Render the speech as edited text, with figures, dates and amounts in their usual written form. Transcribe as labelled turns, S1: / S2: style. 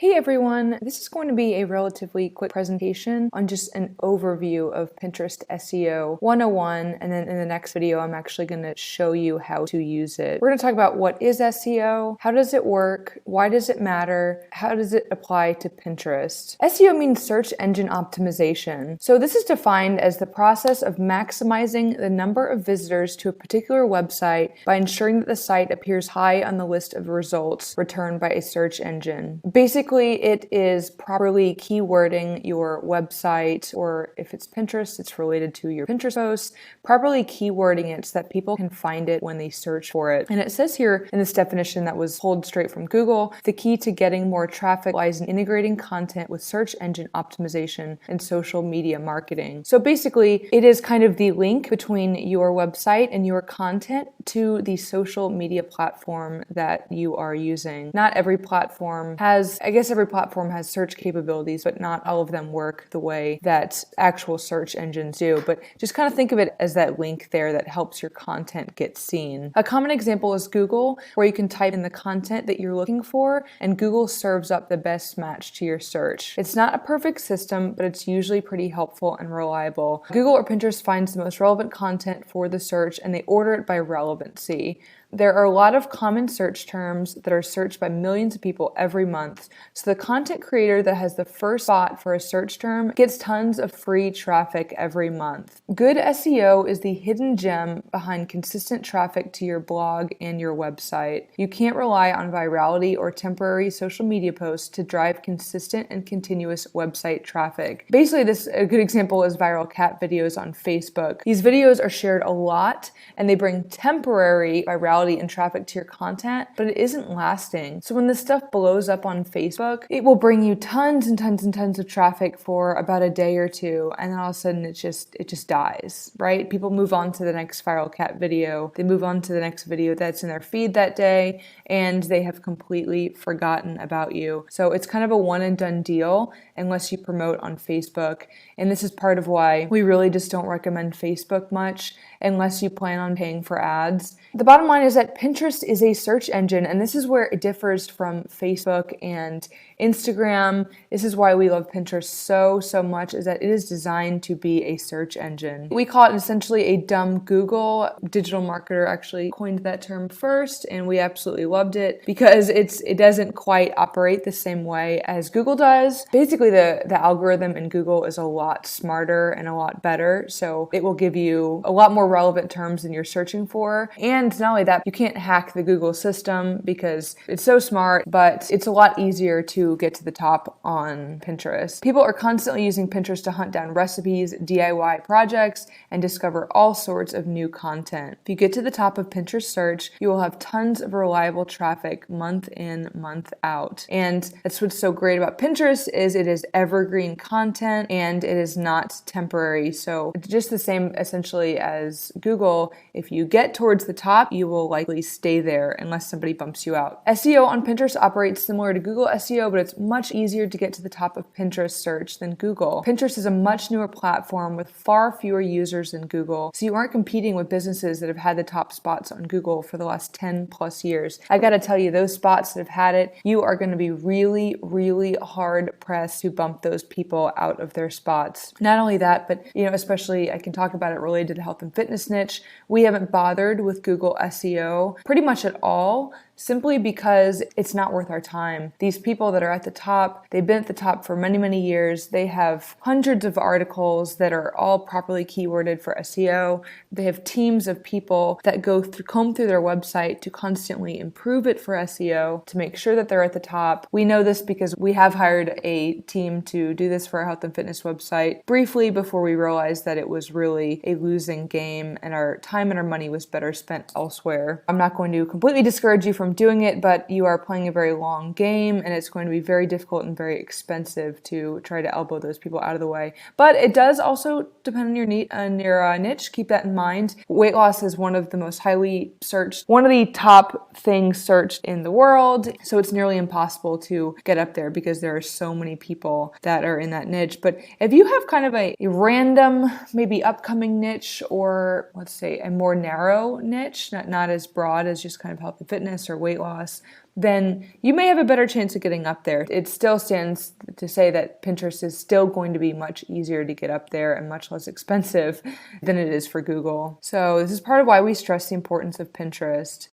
S1: Hey everyone, this is going to be a relatively quick presentation on just an overview of Pinterest SEO 101, and then in the next video I'm actually going to show you how to use it. We're going to talk about what is SEO, how does it work, why does it matter, how does it apply to Pinterest. SEO means search engine optimization. So this is defined as the process of maximizing the number of visitors to a particular website by ensuring that the site appears high on the list of results returned by a search engine. Basically, it is properly keywording your website, or if it's Pinterest, it's related to your Pinterest posts, properly keywording it so that people can find it when they search for it. And it says here in this definition that was pulled straight from Google, the key to getting more traffic lies in integrating content with search engine optimization and social media marketing. So basically, it is kind of the link between your website and your content to the social media platform that you are using. Not every platform has, I guess every platform has search capabilities, but not all of them work the way that actual search engines do. But just kind of think of it as that link there that helps your content get seen. A common example is Google, where you can type in the content that you're looking for, and Google serves up the best match to your search. It's not a perfect system, but it's usually pretty helpful and reliable. Google or Pinterest finds the most relevant content for the search, and they order it by relevancy. There are a lot of common search terms that are searched by millions of people every month. So the content creator that has the first spot for a search term gets tons of free traffic every month. Good SEO is the hidden gem behind consistent traffic to your blog and your website. You can't rely on virality or temporary social media posts to drive consistent and continuous website traffic. Basically, a good example is viral cat videos on Facebook. These videos are shared a lot and they bring temporary virality and traffic to your content, but it isn't lasting. So when this stuff blows up on Facebook, it will bring you tons and tons and tons of traffic for about a day or two, and then all of a sudden it just dies, right? People move on to the next viral cat video, they move on to the next video that's in their feed that day, and they have completely forgotten about you. So it's kind of a one and done deal unless you promote on Facebook, and this is part of why we really just don't recommend Facebook much unless you plan on paying for ads. The bottom line is that Pinterest is a search engine, and this is where it differs from Facebook and Instagram. This is why we love Pinterest so much, is that it is designed to be a search engine. We call it essentially a dumb Google. Digital marketer actually coined that term first, and we absolutely loved it because it doesn't quite operate the same way as Google does. Basically, the algorithm in Google is a lot smarter and a lot better, so it will give you a lot more relevant terms than you're searching for. And not only that, you can't hack the Google system because it's so smart, but it's a lot easier to get to the top on Pinterest. People are constantly using Pinterest to hunt down recipes, DIY projects, and discover all sorts of new content. If you get to the top of Pinterest search, you will have tons of reliable traffic month in, month out. And that's what's so great about Pinterest is it is evergreen content and it is not temporary. So it's just the same essentially as Google. If you get towards the top, you will likely stay there unless somebody bumps you out. SEO on Pinterest operates similar to Google SEO, but it's much easier to get to the top of Pinterest search than Google. Pinterest is a much newer platform with far fewer users than Google, so you aren't competing with businesses that have had the top spots on Google for the last 10 plus years. I gotta tell you, those spots that have had it, you are gonna be really hard pressed to bump those people out of their spots. Not only that, but especially I can talk about it related to the health and fitness niche. We haven't bothered with Google SEO pretty much at all, simply because it's not worth our time. These people that are at the top, they've been at the top for many years. They have hundreds of articles that are all properly keyworded for SEO. They have teams of people that comb through their website to constantly improve it for SEO, to make sure that they're at the top. We know this because we have hired a team to do this for our health and fitness website briefly before we realized that it was really a losing game and our time and our money was better spent elsewhere. I'm not going to completely discourage you from doing it, but you are playing a very long game and it's going to be very difficult and very expensive to try to elbow those people out of the way. But it does also depend on your niche. Keep that in mind. Weight loss is one of the most highly searched, one of the top things searched in the world. So it's nearly impossible to get up there because there are so many people that are in that niche. But if you have kind of a random, maybe upcoming niche, or let's say a more narrow niche, not as broad as just kind of health and fitness or weight loss, then you may have a better chance of getting up there. It still stands to say that Pinterest is still going to be much easier to get up there and much less expensive than it is for Google. So this is part of why we stress the importance of Pinterest.